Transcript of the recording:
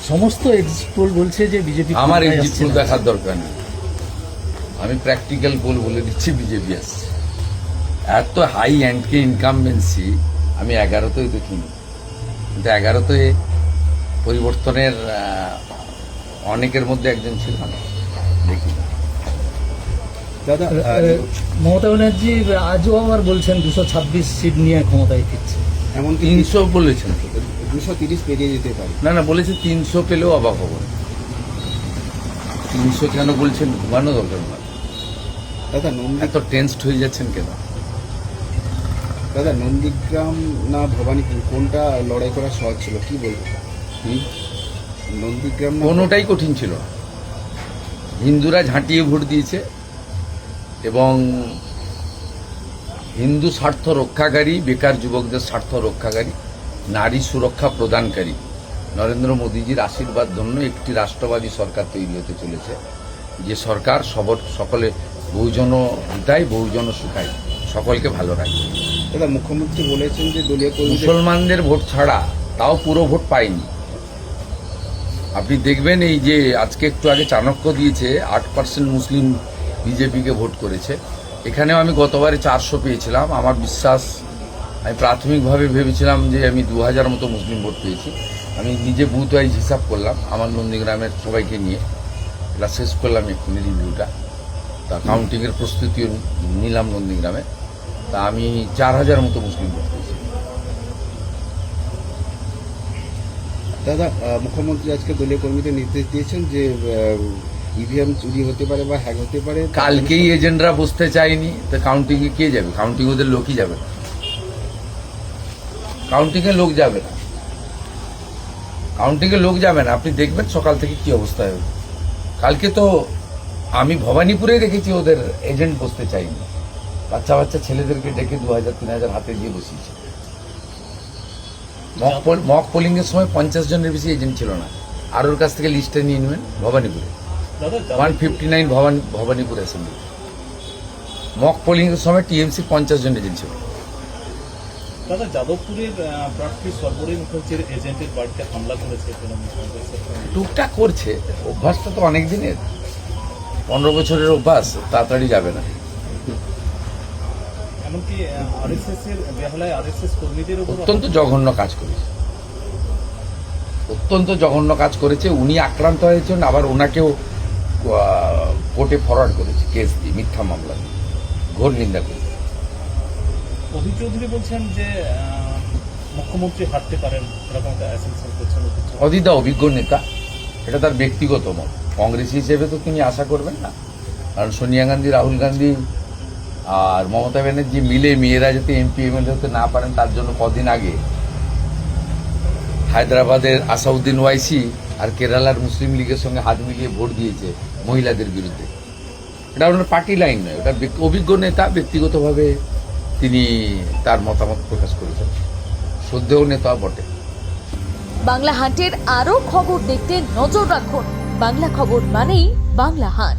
সমস্ত exit pole বলছে যে বিজেপি। আমার এক্সিট পোল দেখার দরকার নেই, আমি প্র্যাকটিক্যাল পোল বলে দিচ্ছি বিজেপি আসছে। এত হাই অ্যান্ডকে ইনকামবেন্সি আমি 11তেও দেখিনি, কিন্তু 11তে পরিবর্তনের অনেকের মধ্যে একজন ছিলাম, দেখি। দাদা, মমতা ব্যানার্জি আজও আবার বলছেন 226 সিট নিয়ে ক্ষমতায় ফিরছে। এমনকি 300 বলেছেন, 230 পেরিয়ে যেতে পারে। না বলেছে 300 পেলেও অবাক হব না। 300 কেন বলছেন, ঘুমানো দরকার না। দাদা এত টেন্সড হয়ে যাচ্ছেন কেন? দাদা, নন্দীগ্রাম না ভবানীপুর কোনটা লড়াই করা সহজ ছিল, কি বলবো? নন্দীগ্রাম না কোনোটাই কঠিন ছিল না। হিন্দুরা ঝাঁটিয়ে ভোট দিয়েছে এবং হিন্দু স্বার্থ রক্ষাকারী, বেকার যুবকদের স্বার্থ রক্ষাকারী, নারী সুরক্ষা প্রদানকারী নরেন্দ্র মোদীজির আশীর্বাদ জন্য একটি রাষ্ট্রবাদী সরকার তৈরি হতে চলেছে, যে সরকার সকলে বহুজন হিতায় বহুজন সুখায়, সকলকে ভালো রাখে। দাদা, মুখ্যমন্ত্রী বলেছেন যে দলীয় কর্মীদের মুসলমানদের ভোট ছাড়া, তাও পুরো ভোট পায়নি। আপনি দেখবেন এই যে আজকে একটু আগে চাণক্য দিয়েছে 8% মুসলিম বিজেপিকে ভোট করেছে। এখানেও আমি গতবারে 400 পেয়েছিলাম। আমার বিশ্বাস, আমি প্রাথমিকভাবে ভেবেছিলাম যে আমি 2000 মতো মুসলিম ভোট পেয়েছি। আমি নিজে বুথ ওয়াইজ হিসাব করলাম আমার নন্দীগ্রামের সবাইকে নিয়ে, এটা শেষ করলাম এক্ষুনি রিভিউটা। তা কাউন্টিংয়ের প্রস্তুতিও নিলাম নন্দীগ্রামে। তা আমি 4000 মতো মুসলিম ভোট পেয়েছি। দাদা, মুখ্যমন্ত্রী আজকে দলীয় কর্মীদের নির্দেশ দিয়েছেন যে ইভিএম চুরি হতে পারে বা হ্যাক হতে পারে। কালকেই এজেন্টরা বসতে চায়নি, তো কাউন্টিংয়ে কে যাবে? কাউন্টিং ওদের লোকই যাবে না, কাউন্টিংয়ে লোক যাবে না, কাউন্টিংয়ে লোক যাবে না। আপনি দেখবেন সকাল থেকে কি অবস্থা হবে। কালকে তো আমি ভবানীপুরে দেখেছি ওদের এজেন্ট বসতে চাইনি, বাচ্চা ছেলেদেরকে ডেকে 2000-3000 হাতে দিয়ে বসিয়েছে। মক পোলিং এর সময় 50 জনের বেশি এজেন্ট ছিল না। আর ওর কাছ থেকে লিস্টটা নিয়ে নেবেন। ভবানীপুরে 159 ভবানীপুর অ্যাসেম্বলি মক পোলিং এর সময় টিএমসি 50 জন এজেন্ট ছিল। দাদা, যাদবপুরের প্রার্থী সর্বরী মুখার্জির এজেন্টের বাড়িতে হামলা করেছে টুকটাক করছে, অভ্যাসটা তো অনেক দিনের, 15 বছরের অভ্যাস, তাড়াতাড়ি যাবে না। এমনকি আরএসএস এর বেহালায় আরএসএস কর্মীদের উপর অত্যন্ত জঘন্য কাজ করেছে, অত্যন্ত জঘন্য কাজ করেছে। উনি আক্রান্ত হয়েছেন, আবার ওনাকেও কোর্টে ফরওয়ার্ড করেছে কেস দিয়ে, মিথ্যা মামলা দিয়ে, ঘোর নিন্দা করেছে। অধীর চৌধুরী বলছেন যে মুখ্যমন্ত্রী হারতে পারেন, এরকম একটা অ্যাসেম্পশন করছেন। অধীরদা অভিজ্ঞ নেতা, এটা তার ব্যক্তিগত মত। কংগ্রেস হিসেবে তো তিনি আশা করবেন না, কারণ সোনিয়া গান্ধী, রাহুল গান্ধী আর মমতা ব্যানার্জি মিলে মেয়েরা যাতে এমপি এমএলএ হতে না পারেন, তার জন্য কদিন আগে হায়দ্রাবাদের আসাউদ্দিন ওয়াইসি আর কেরালার মুসলিম লীগের সঙ্গে হাত মিলিয়ে ভোট দিয়েছে মহিলাদের বিরুদ্ধে। এটা ওনার পার্টি লাইন নয়, ওটা অভিজ্ঞ নেতা, ব্যক্তিগতভাবে তিনি তার মতামত প্রকাশ করেছেন, শ্রদ্ধেয় নেতা বটে। বাংলা হাটের আরও খবর দেখতে নজর রাখুন। বাংলা খবর মানেই বাংলা হাট।